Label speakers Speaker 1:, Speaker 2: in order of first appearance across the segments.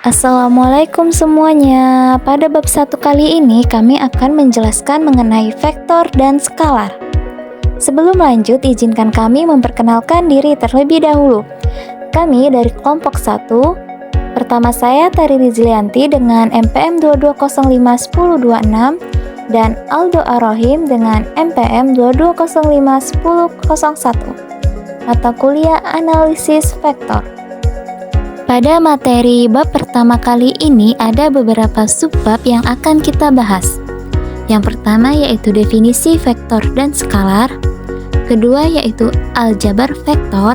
Speaker 1: Assalamualaikum semuanya. Pada bab 1 kali ini kami akan menjelaskan mengenai vektor dan skalar. Sebelum lanjut, izinkan kami memperkenalkan diri terlebih dahulu. Kami dari kelompok 1. Pertama saya Tari Rizlianti dengan MPM 22051026 dan Aldo Arohim dengan MPM 22051001. Mata kuliah Analisis Vektor. Pada materi bab pertama kali ini ada beberapa subbab yang akan kita bahas. Yang pertama yaitu definisi vektor dan skalar. Kedua yaitu aljabar vektor.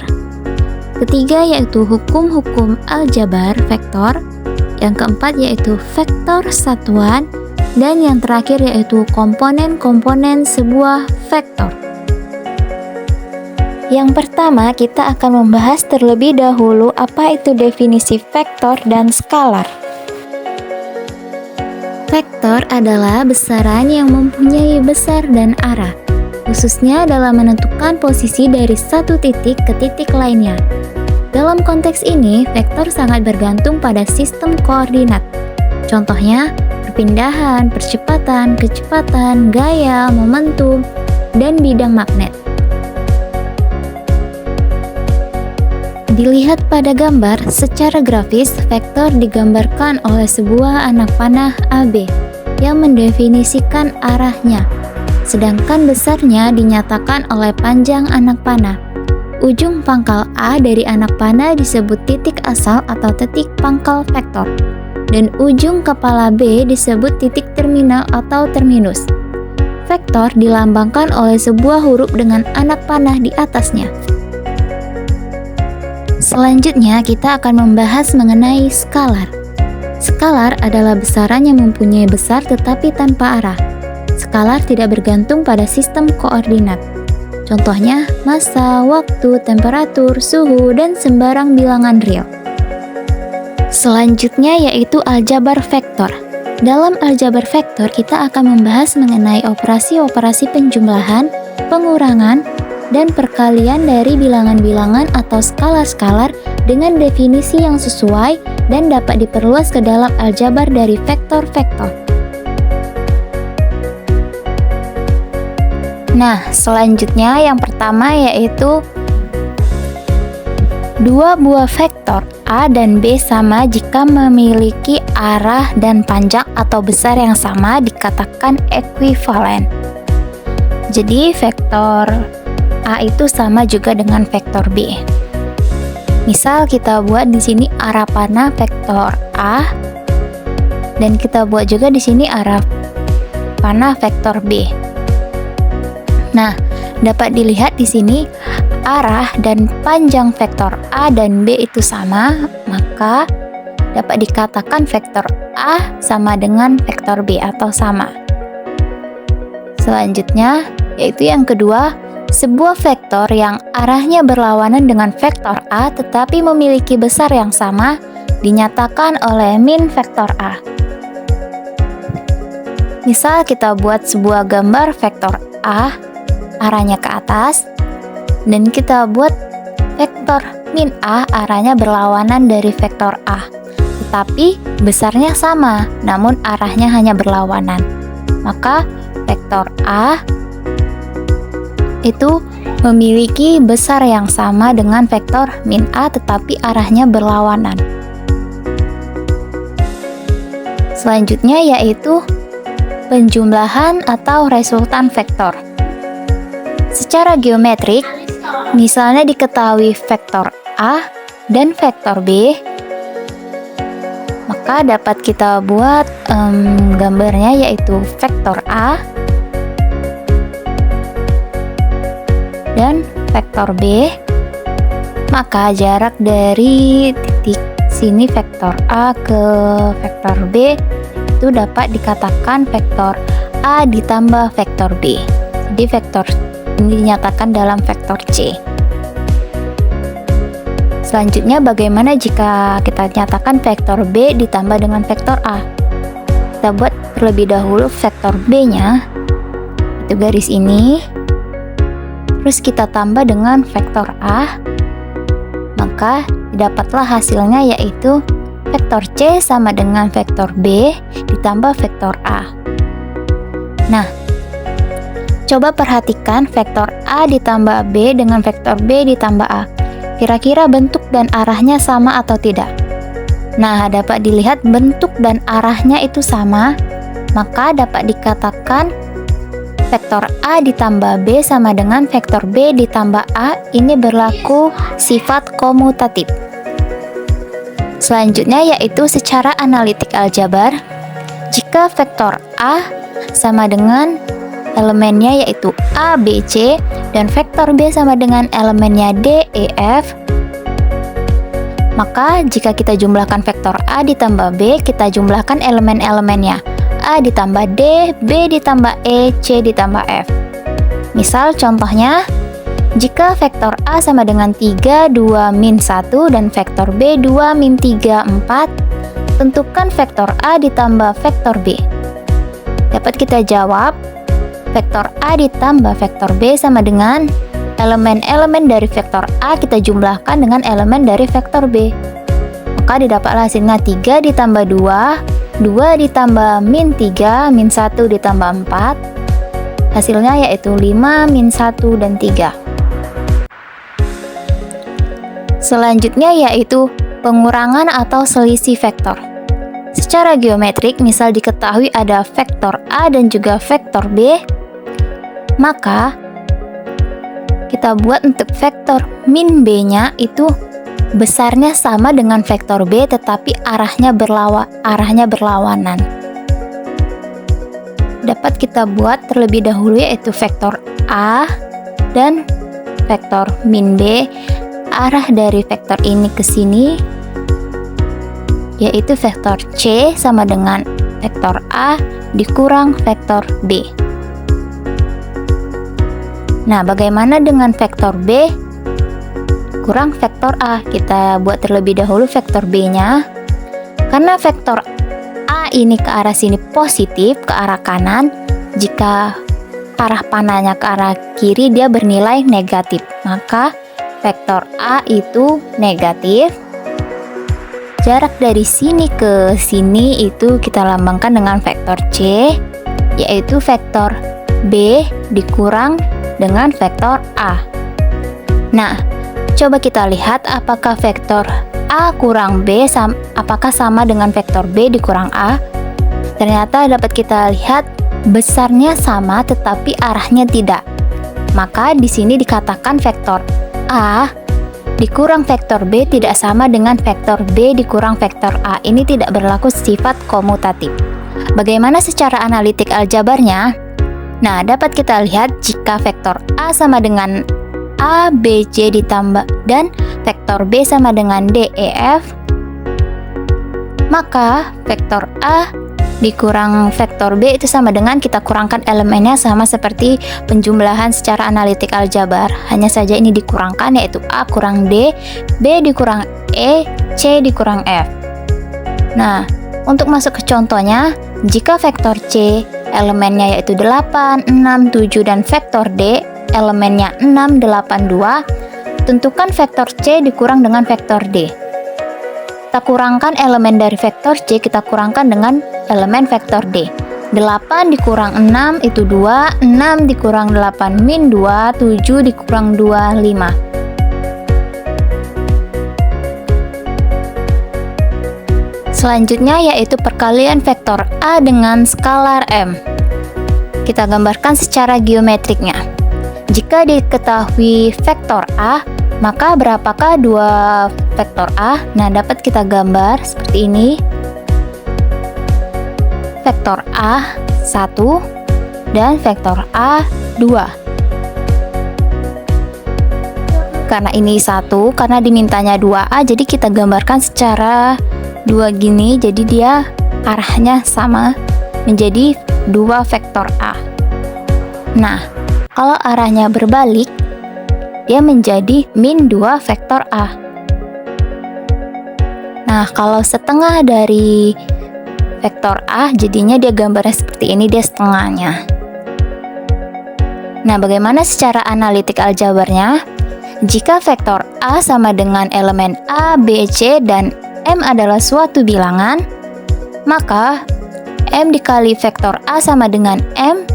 Speaker 1: Ketiga yaitu hukum-hukum aljabar vektor. Yang keempat yaitu vektor satuan. Dan yang terakhir yaitu komponen-komponen sebuah vektor. Yang pertama, kita akan membahas terlebih dahulu apa itu definisi vektor dan skalar. Vektor adalah besaran yang mempunyai besar dan arah, khususnya dalam menentukan posisi dari satu titik ke titik lainnya. Dalam konteks ini, vektor sangat bergantung pada sistem koordinat. Contohnya, perpindahan, percepatan, kecepatan, gaya, momentum, dan bidang magnet. Dilihat pada gambar, secara grafis, vektor digambarkan oleh sebuah anak panah AB yang mendefinisikan arahnya, sedangkan besarnya dinyatakan oleh panjang anak panah. Ujung pangkal A dari anak panah disebut titik asal atau titik pangkal vektor, dan ujung kepala B disebut titik terminal atau terminus. Vektor dilambangkan oleh sebuah huruf dengan anak panah di atasnya. Selanjutnya, kita akan membahas mengenai skalar. Skalar adalah besaran yang mempunyai besar tetapi tanpa arah. Skalar tidak bergantung pada sistem koordinat. Contohnya, massa, waktu, temperatur, suhu, dan sembarang bilangan real. Selanjutnya yaitu aljabar vektor. Dalam aljabar vektor, kita akan membahas mengenai operasi-operasi penjumlahan, pengurangan, dan perkalian dari bilangan-bilangan atau skalar-skalar dengan definisi yang sesuai dan dapat diperluas ke dalam aljabar dari vektor-vektor. Nah, selanjutnya yang pertama yaitu dua buah vektor A dan B sama jika memiliki arah dan panjang atau besar yang sama dikatakan ekuivalen. Jadi vektor A itu sama juga dengan vektor B. Misal kita buat di sini arah panah vektor A dan kita buat juga di sini arah panah vektor B. Nah, dapat dilihat di sini arah dan panjang vektor A dan B itu sama, maka dapat dikatakan vektor A sama dengan vektor B atau sama. Selanjutnya yaitu yang kedua, sebuah vektor yang arahnya berlawanan dengan vektor A tetapi memiliki besar yang sama dinyatakan oleh min vektor A. Misal kita buat sebuah gambar vektor A, arahnya ke atas, dan kita buat vektor min A, arahnya berlawanan dari vektor A. Tetapi besarnya sama, namun arahnya hanya berlawanan. Maka vektor A itu memiliki besar yang sama dengan vektor min A tetapi arahnya berlawanan. Selanjutnya yaitu penjumlahan atau resultan vektor. Secara geometrik, misalnya diketahui vektor A dan vektor B, maka dapat kita buat gambarnya yaitu vektor A dan vektor B, maka jarak dari titik sini vektor A ke vektor B itu dapat dikatakan vektor A ditambah vektor B. Jadi vektor ini dinyatakan dalam vektor C. Selanjutnya bagaimana jika kita nyatakan vektor B ditambah dengan vektor A? Kita buat terlebih dahulu vektor B-nya, itu garis ini. Terus kita tambah dengan vektor A, maka dapatlah hasilnya yaitu vektor C sama dengan vektor B ditambah vektor A. Nah, coba perhatikan vektor A ditambah B dengan vektor B ditambah A. Kira-kira bentuk dan arahnya sama atau tidak? Nah, dapat dilihat bentuk dan arahnya itu sama, maka dapat dikatakan vektor A ditambah B sama dengan vektor B ditambah A ini berlaku sifat komutatif. Selanjutnya yaitu secara analitik aljabar, jika vektor A sama dengan elemennya yaitu A, B, C, dan vektor B sama dengan elemennya D, E, F, maka jika kita jumlahkan vektor A ditambah B, kita jumlahkan elemen-elemennya. A ditambah D, B ditambah E, C ditambah F. Misal contohnya, jika vektor A sama dengan 3, 2, min 1, dan vektor B 2, min 3, 4, tentukan vektor A ditambah vektor B. Dapat kita jawab, vektor A ditambah vektor B sama dengan elemen-elemen dari vektor A kita jumlahkan dengan elemen dari vektor B. Maka didapatlah hasilnya 3 ditambah 2, 2 ditambah min 3, min 1 ditambah 4. Hasilnya yaitu 5, min 1, dan 3. Selanjutnya yaitu pengurangan atau selisih vektor. Secara geometrik, misal diketahui ada vektor A dan juga vektor B, maka kita buat untuk vektor min B-nya itu besarnya sama dengan vektor B tetapi arahnya berlawanan. Dapat kita buat terlebih dahulu yaitu vektor A dan vektor min B. Arah dari vektor ini ke sini yaitu vektor C sama dengan vektor A dikurang vektor B. Nah, bagaimana dengan vektor B kurang vektor A? Kita buat terlebih dahulu vektor B-nya. Karena vektor A ini ke arah sini positif, ke arah kanan, jika arah panahnya ke arah kiri dia bernilai negatif. Maka vektor A itu negatif. Jarak dari sini ke sini itu kita lambangkan dengan vektor C, yaitu vektor B dikurang dengan vektor A. Nah, coba kita lihat apakah vektor A kurang B apakah sama dengan vektor B dikurang A. Ternyata dapat kita lihat besarnya sama tetapi arahnya tidak. Maka di sini dikatakan vektor A dikurang vektor B tidak sama dengan vektor B dikurang vektor A. Ini tidak berlaku sifat komutatif. Bagaimana secara analitik aljabarnya? Nah, dapat kita lihat jika vektor A sama dengan A, B, C ditambah dan vektor B sama dengan D, E, F, maka vektor A dikurang vektor B itu sama dengan kita kurangkan elemennya sama seperti penjumlahan secara analitik aljabar. Hanya saja ini dikurangkan yaitu A kurang D, B dikurang E, C dikurang F. Nah, untuk masuk ke contohnya, jika vektor C elemennya yaitu 8, 6, 7 dan vektor D elemennya 6, 8, 2, tentukan vektor C dikurang dengan vektor D. Kita kurangkan elemen dari vektor C, kita kurangkan dengan elemen vektor D. 8 dikurang 6 itu 2, 6 dikurang 8 min 2, 7 dikurang 2, 5. Selanjutnya yaitu perkalian vektor A dengan skalar M. Kita gambarkan secara geometriknya. Jika diketahui vektor A, maka berapakah dua vektor A? Nah, dapat kita gambar seperti ini. Vektor A 1 dan vektor A 2. Karena ini 1, karena dimintanya 2A, jadi kita gambarkan secara 2 gini, jadi dia arahnya sama menjadi 2 vektor A. Nah, kalau arahnya berbalik, dia menjadi min 2 vektor A. Nah, kalau setengah dari vektor A, jadinya dia gambarnya seperti ini, dia setengahnya. Nah, bagaimana secara analitik aljabarnya? Jika vektor A sama dengan elemen A, B, C, dan M adalah suatu bilangan, maka M dikali vektor A sama dengan M,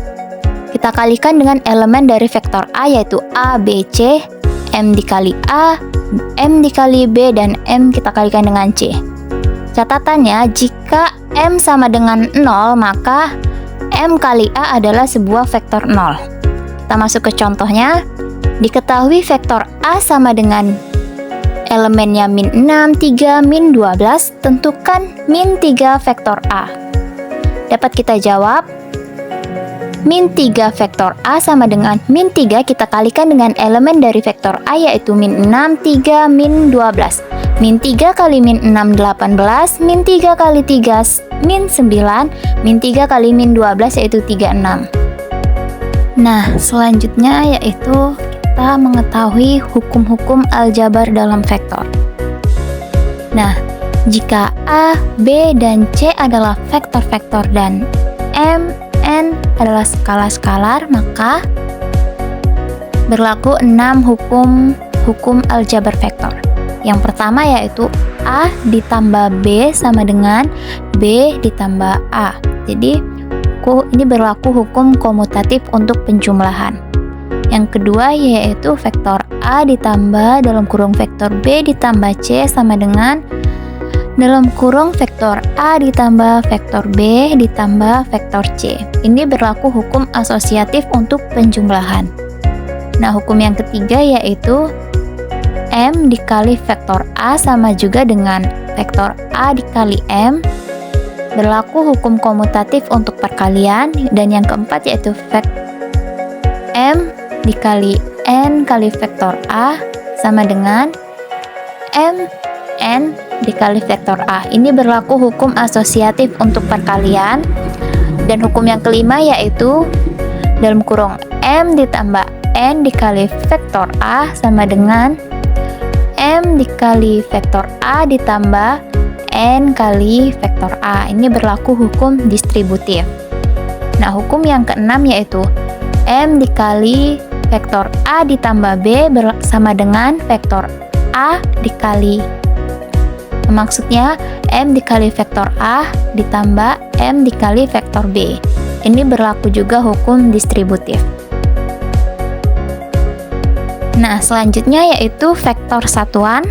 Speaker 1: kita kalikan dengan elemen dari vektor A yaitu A, B, C, M dikali A, M dikali B, dan M kita kalikan dengan C. Catatannya, jika M sama dengan 0, maka M kali A adalah sebuah vektor 0. Kita masuk ke contohnya. Diketahui vektor A sama dengan elemennya min 6, 3, min 12, tentukan min 3 vektor A. Dapat kita jawab, min 3 vektor A sama dengan min 3 kita kalikan dengan elemen dari vektor A yaitu min 6, 3, min 12. Min 3 kali min 6, 18, min 3 kali 3, min 9, min 3 kali min 12 yaitu 36. Nah, selanjutnya yaitu kita mengetahui hukum-hukum aljabar dalam vektor. Nah, jika A, B, dan C adalah vektor-vektor dan M, N adalah skala-skalar, maka berlaku 6 hukum aljabar vektor. Yang pertama yaitu A ditambah B sama dengan B ditambah A. Jadi, ini berlaku hukum komutatif untuk penjumlahan. Yang kedua yaitu vektor A ditambah dalam kurung vektor B ditambah C sama dengan dalam kurung vektor A ditambah vektor B ditambah vektor C. Ini berlaku hukum asosiatif untuk penjumlahan. Nah, hukum yang ketiga yaitu M dikali vektor A sama juga dengan vektor A dikali M. Berlaku hukum komutatif untuk perkalian. Dan yang keempat yaitu M dikali N kali vektor A sama dengan M N dikali vektor A. Ini berlaku hukum asosiatif untuk perkalian. Dan hukum yang kelima yaitu dalam kurung M ditambah N dikali vektor A sama dengan M dikali vektor A ditambah N kali vektor A. Ini berlaku hukum distributif. Nah, hukum yang keenam yaitu M dikali vektor A ditambah B sama dengan vektor A dikali. Maksudnya M dikali vektor A ditambah M dikali vektor B. Ini berlaku juga hukum distributif. Nah, selanjutnya yaitu vektor satuan.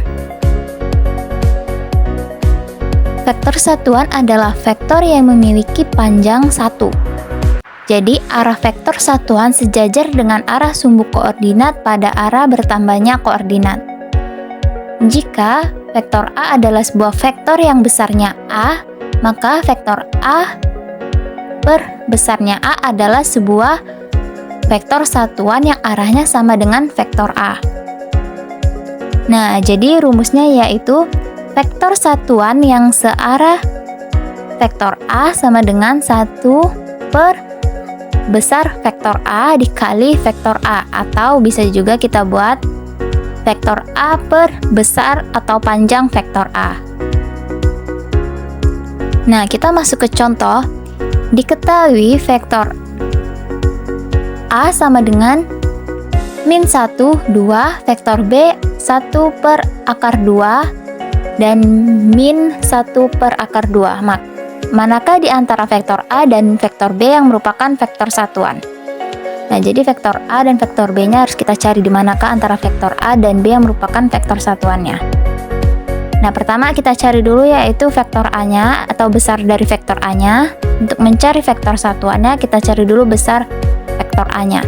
Speaker 1: Vektor satuan adalah vektor yang memiliki panjang 1. Jadi, arah vektor satuan sejajar dengan arah sumbu koordinat pada arah bertambahnya koordinat. Jika vektor A adalah sebuah vektor yang besarnya A, maka vektor A per besarnya A adalah sebuah vektor satuan yang arahnya sama dengan vektor A. Nah, jadi rumusnya yaitu vektor satuan yang searah vektor A sama dengan 1 per besar vektor A dikali vektor A. Atau bisa juga kita buat vektor A per besar atau panjang vektor A. Nah, kita masuk ke contoh. Diketahui vektor A sama dengan min 1, 2, vektor B 1 per akar 2, dan min 1 per akar 2. Manakah di antara vektor A dan vektor B yang merupakan vektor satuan? Nah, jadi vektor A dan vektor B-nya harus kita cari di manakah antara vektor A dan B yang merupakan vektor satuannya. Nah, pertama kita cari dulu yaitu vektor A-nya atau besar dari vektor A-nya. Untuk mencari vektor satuannya, kita cari dulu besar vektor A-nya.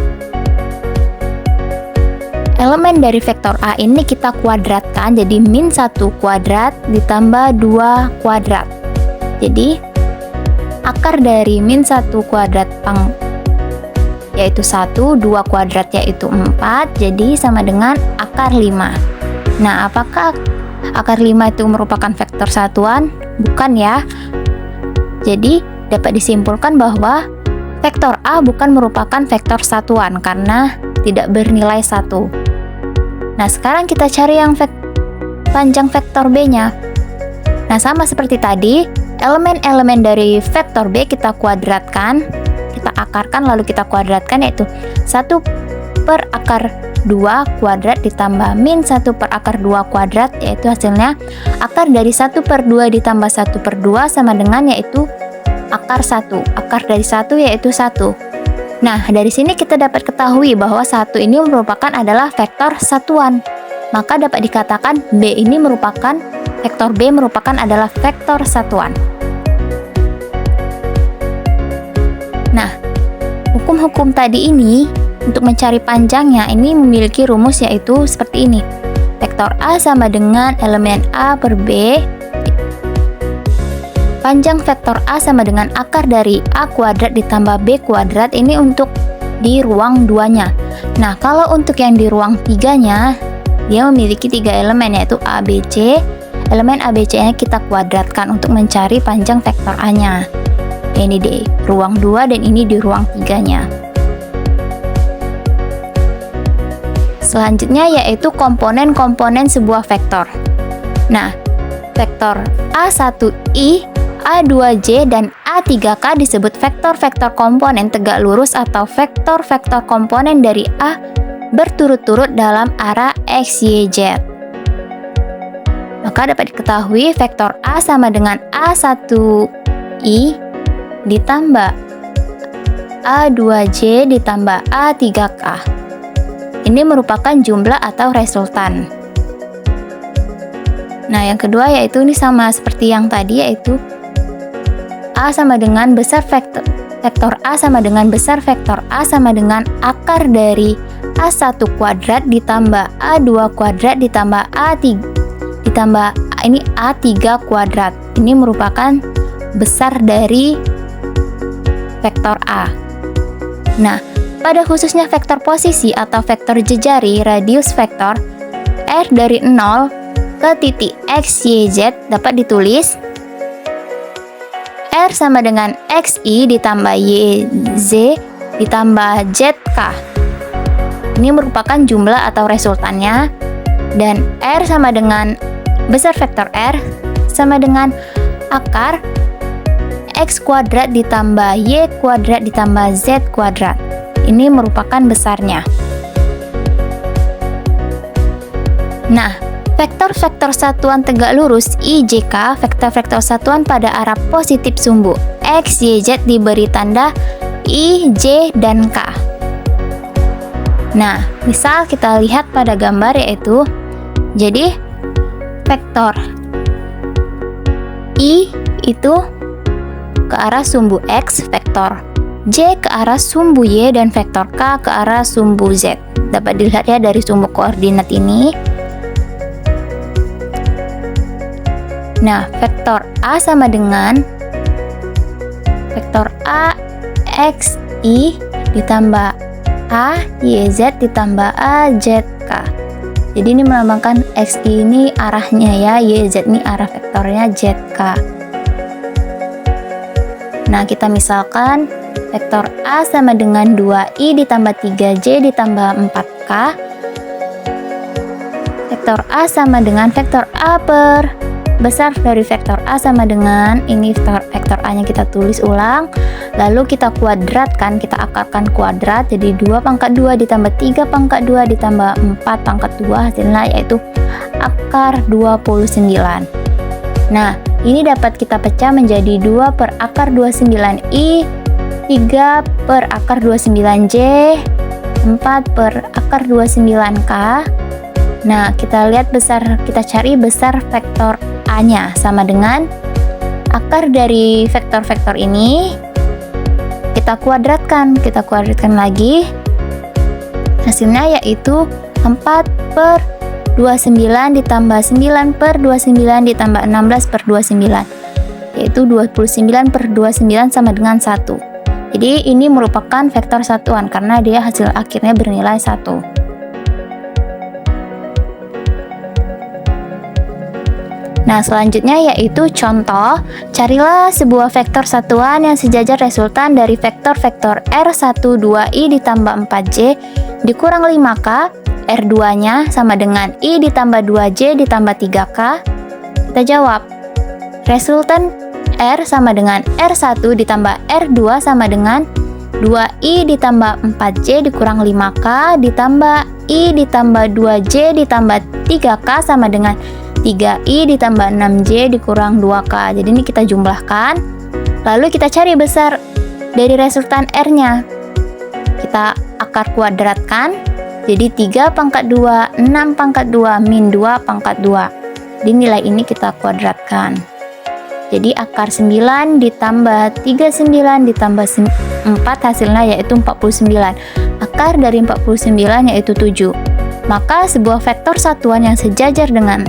Speaker 1: Elemen dari vektor A ini kita kuadratkan jadi min 1 kuadrat ditambah 2 kuadrat. Jadi akar dari min 1 kuadrat yaitu 1, 2 kuadrat yaitu 4, jadi sama dengan akar 5. Nah, apakah akar 5 itu merupakan vektor satuan? Bukan ya. Jadi dapat disimpulkan bahwa vektor A bukan merupakan vektor satuan karena tidak bernilai 1. Nah, sekarang kita cari yang panjang vektor B-nya. Nah, sama seperti tadi, elemen-elemen dari vektor B kita kuadratkan, kita akarkan lalu kita kuadratkan yaitu 1 per akar 2 kuadrat ditambah min 1 per akar 2 kuadrat, yaitu hasilnya akar dari 1 per 2 ditambah 1 per 2 sama dengan yaitu akar 1. Akar dari 1 yaitu 1. Nah, dari sini kita dapat ketahui bahwa 1 ini merupakan adalah vektor satuan. Maka dapat dikatakan vektor B merupakan adalah vektor satuan. Nah, hukum-hukum tadi ini untuk mencari panjangnya ini memiliki rumus yaitu seperti ini. Vektor A sama dengan elemen A per B. Panjang vektor A sama dengan akar dari A kuadrat ditambah B kuadrat, ini untuk di ruang 2-nya. Nah, kalau untuk yang di ruang 3-nya, dia memiliki 3 elemen yaitu A, B, C. Elemen A, B, C-nya kita kuadratkan untuk mencari panjang vektor A-nya. Ini di ruang 2 dan ini di ruang 3-nya. Selanjutnya yaitu komponen-komponen sebuah vektor. Nah, vektor A1i, A2j, dan A3k disebut vektor-vektor komponen tegak lurus atau vektor-vektor komponen dari A berturut-turut dalam arah x, y, z. Maka dapat diketahui vektor A sama dengan A1i ditambah A2j ditambah A3k. Ini merupakan jumlah atau resultan. Nah, yang kedua yaitu ini sama seperti yang tadi, yaitu A sama dengan besar vektor A sama dengan besar vektor A sama dengan akar dari A1 kuadrat ditambah A2 kuadrat ditambah ini A3 kuadrat. Ini merupakan besar dari vektor A. Nah, pada khususnya vektor posisi atau vektor jejari radius vektor R dari 0 ke titik X, Y, Z dapat ditulis R sama dengan XI ditambah YZ ditambah ZK. Ini merupakan jumlah atau resultannya, dan R sama dengan besar vektor R sama dengan akar X kuadrat ditambah Y kuadrat ditambah Z kuadrat. Ini merupakan besarnya. Nah, vektor-vektor satuan tegak lurus IJK, vektor-vektor satuan pada arah positif sumbu X, Y, Z diberi tanda I, J, dan K. Nah, misal kita lihat pada gambar yaitu, jadi vektor I itu ke arah sumbu X, vektor J ke arah sumbu Y, dan vektor K ke arah sumbu Z. Dapat dilihat ya dari sumbu koordinat ini. Nah, vektor A sama dengan vektor A X I ditambah A Y Z ditambah A Z K. Jadi ini melambangkan X I ini arahnya ya, Y Z ini arah vektornya Z K. Nah, kita misalkan vektor A sama dengan 2i ditambah 3j ditambah 4k. Vektor A sama dengan vektor A per besar dari vektor A sama dengan ini vektor A nya kita tulis ulang, lalu kita kuadratkan, kita akarkan kuadrat, jadi 2 pangkat 2 ditambah 3 pangkat 2 ditambah 4 pangkat 2, hasilnya yaitu akar 29. Nah, ini dapat kita pecah menjadi 2 per akar 29i, 3 per akar 29j, 4 per akar 29k. Nah, kita lihat kita cari besar vektor A-nya sama dengan akar dari vektor-vektor ini kita kuadratkan lagi. Hasilnya yaitu 4 per 29 ditambah 9 per 29 ditambah 16 per 29, yaitu 29 per 29 sama dengan 1. Jadi ini merupakan vektor satuan karena dia hasil akhirnya bernilai 1. Nah, selanjutnya yaitu contoh, carilah sebuah vektor satuan yang sejajar resultan dari vektor-vektor R12i ditambah 4j dikurang 5k, R2-nya sama dengan I ditambah 2j ditambah 3k. Kita jawab, resultan R sama dengan R1 ditambah R2 sama dengan 2i ditambah 4j dikurang 5k ditambah 2i ditambah 2j ditambah 3k sama dengan 3i ditambah 6j dikurang 2k. Jadi ini kita jumlahkan, lalu kita cari besar dari resultan R-nya. Kita akar kuadratkan, jadi 3 pangkat 2, 6 pangkat 2, min 2 pangkat 2. Di nilai ini kita kuadratkan. Jadi akar 9 ditambah 39 ditambah 4 hasilnya yaitu 49. Akar dari 49 yaitu 7. Maka sebuah vektor satuan yang sejajar dengan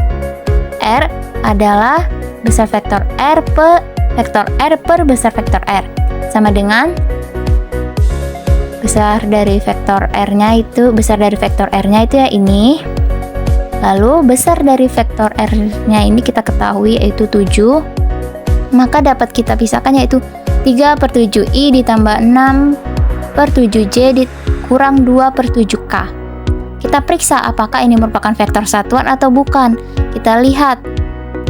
Speaker 1: R adalah besar vektor R per besar vektor R. Sama dengan besar dari vektor R-nya itu, besar dari vektor R-nya itu ya ini. Lalu besar dari vektor R-nya ini kita ketahui yaitu 7. Maka dapat kita pisahkan yaitu 3 per 7i ditambah 6 per 7j dikurang 2 per 7k. Kita periksa apakah ini merupakan vektor satuan atau bukan. Kita lihat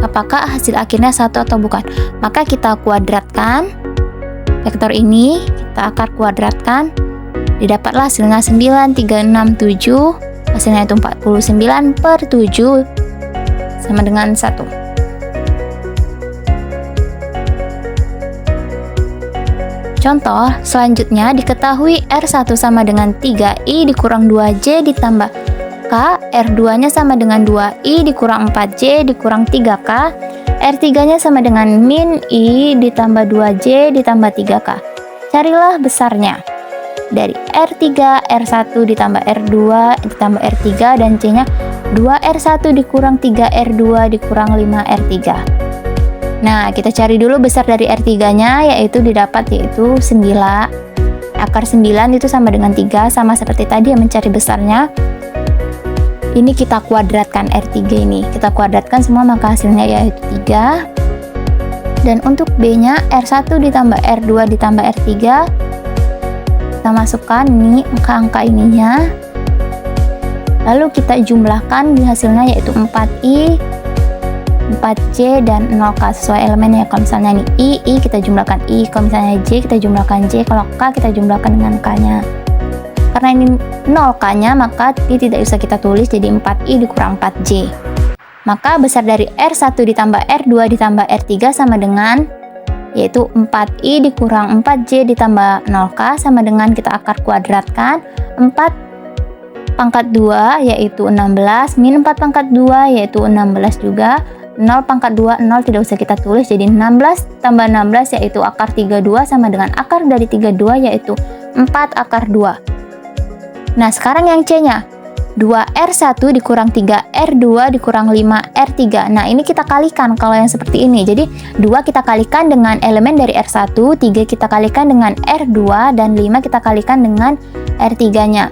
Speaker 1: apakah hasil akhirnya satu atau bukan. Maka kita kuadratkan vektor ini, kita akar kuadratkan, didapatlah hasilnya 9, 3, 6, 7. Hasilnya itu 49 per 7 sama dengan 1. Contoh selanjutnya, diketahui R1 sama dengan 3i dikurang 2j ditambah k, R2 nya sama dengan 2i dikurang 4j dikurang 3k, R3 nya sama dengan min i ditambah 2j ditambah 3k. Carilah besarnya dari R3, R1 ditambah R2 ditambah R3 dan C nya 2R1 dikurang 3R2 dikurang 5R3. Nah, kita cari dulu besar dari R3-nya yaitu didapat yaitu 9. Akar 9 itu sama dengan 3, sama seperti tadi yang mencari besarnya. Ini kita kuadratkan R3 ini. Kita kuadratkan semua maka hasilnya yaitu 3. Dan untuk B-nya R1 ditambah R2 ditambah R3. Kita masukkan ini angka-angka ininya. Lalu kita jumlahkan di hasilnya yaitu 4i, 4j dan 0k sesuai elemennya. Kalau misalnya ini I kita jumlahkan I, kalau misalnya J kita jumlahkan J, kalau K kita jumlahkan dengan K nya. Karena ini 0k nya maka I tidak usah kita tulis, jadi 4i dikurang 4j. Maka besar dari R1 ditambah R2 ditambah R3 sama dengan yaitu 4i dikurang 4j ditambah 0k sama dengan kita akar kuadratkan 4 pangkat 2 yaitu 16 min 4 pangkat 2 yaitu 16 juga. 0 pangkat 2, 0 tidak usah kita tulis, jadi 16 tambah 16 yaitu akar 32 sama dengan akar dari 32 yaitu 4 akar 2. Nah sekarang yang C nya 2R1 dikurang 3R2 dikurang 5R3. Nah ini kita kalikan kalau yang seperti ini. Jadi 2 kita kalikan dengan elemen dari R1, 3 kita kalikan dengan R2 dan 5 kita kalikan dengan R3 nya.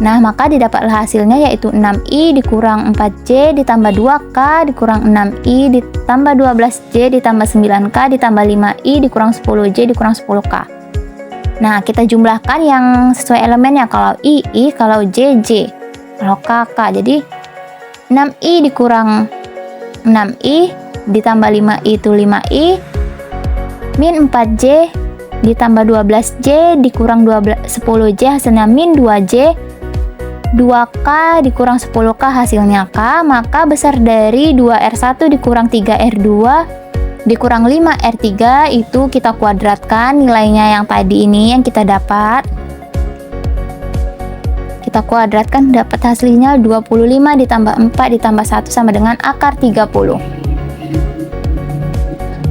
Speaker 1: Nah, maka didapatlah hasilnya yaitu 6i dikurang 4j ditambah 2k dikurang 6i ditambah 12j ditambah 9k ditambah 5i dikurang 10j dikurang 10k. Nah, kita jumlahkan yang sesuai elemennya. Kalau i, kalau j, kalau k, k. Jadi 6i dikurang 6i ditambah 5i itu 5i min 4j ditambah 12j dikurang 10j hasilnya min 2j. 2k dikurang 10k hasilnya k, maka besar dari 2R1 dikurang 3R2 dikurang 5R3 itu kita kuadratkan nilainya yang tadi ini yang kita dapat. Kita kuadratkan dapat hasilnya 25 ditambah 4 ditambah 1 sama dengan akar 30.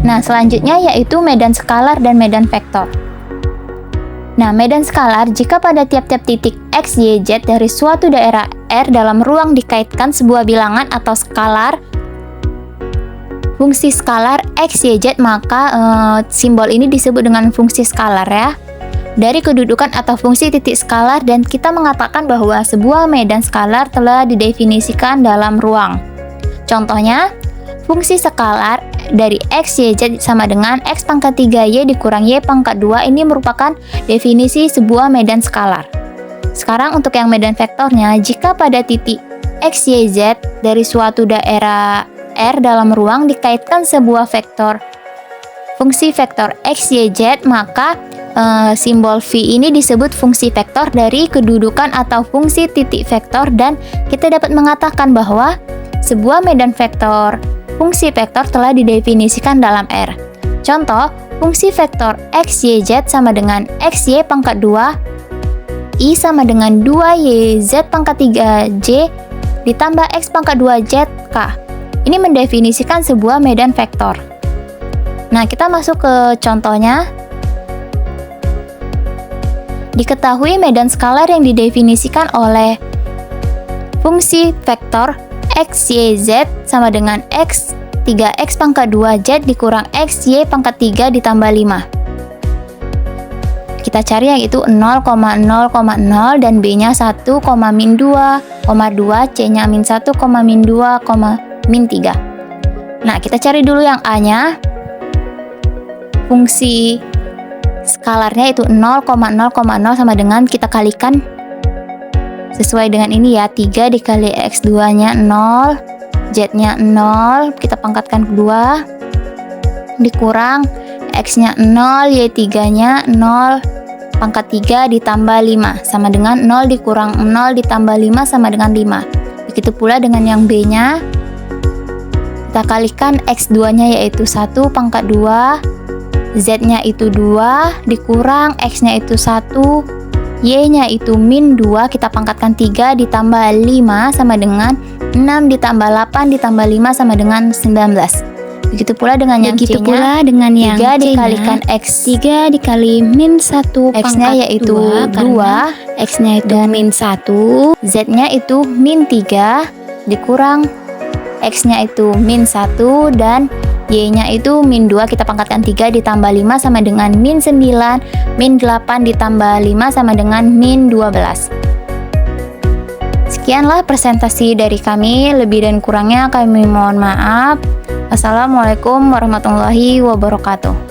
Speaker 1: Nah selanjutnya yaitu medan skalar dan medan vektor. Nah, medan skalar jika pada tiap-tiap titik x, y, z dari suatu daerah R dalam ruang dikaitkan sebuah bilangan atau skalar fungsi skalar x, y, z, maka simbol ini disebut dengan fungsi skalar ya. Dari kedudukan atau fungsi titik skalar dan kita mengatakan bahwa sebuah medan skalar telah didefinisikan dalam ruang. Contohnya, fungsi skalar dari x, y, z sama dengan x pangkat 3y dikurang y pangkat 2 ini merupakan definisi sebuah medan skalar. Sekarang untuk yang medan vektornya, jika pada titik x, y, z dari suatu daerah R dalam ruang dikaitkan sebuah vektor fungsi vektor x, y, z, maka simbol V ini disebut fungsi vektor dari kedudukan atau fungsi titik vektor, dan kita dapat mengatakan bahwa sebuah medan vektor fungsi vektor telah didefinisikan dalam R. Contoh, fungsi vektor x, y, z sama dengan x, y pangkat 2 I sama dengan 2y z pangkat 3j ditambah x pangkat 2z k. Ini mendefinisikan sebuah medan vektor. Nah, kita masuk ke contohnya. Diketahui medan skalar yang didefinisikan oleh fungsi vektor x, y, z sama dengan x 3x pangkat 2z dikurang x, y pangkat 3 ditambah 5. Kita cari yang itu 0,0,0 dan b-nya 1, min 2, 2, c-nya min 1, min 2, min 3. Nah, kita cari dulu yang a-nya. Fungsi skalarnya itu 0,0,0 sama dengan kita kalikan sesuai dengan ini ya, 3 dikali x2 nya 0, z nya 0, kita pangkatkan kedua, dikurang x nya 0, y3 nya 0 pangkat 3 ditambah 5 sama dengan 0 dikurang 0 ditambah 5 sama dengan 5. Begitu pula dengan yang b nya, kita kalikan x2 nya yaitu 1 pangkat 2, z-nya itu 2, dikurang x-nya itu 1, y-nya itu min 2, kita pangkatkan 3 ditambah 5 sama dengan 6 ditambah 8 ditambah 5 sama dengan 19. Begitu pula dengan yang c-nya, 3 dikalikan x, 3 dikali min 1 x-nya yaitu 2, x-nya itu min 1, z-nya itu min 3, dikurang x-nya itu min 1 dan y-nya itu min 2, kita pangkatkan 3 ditambah 5 sama dengan min 9, min 8 ditambah 5 sama dengan min 12. Sekianlah presentasi dari kami, lebih dan kurangnya kami mohon maaf. Assalamualaikum warahmatullahi wabarakatuh.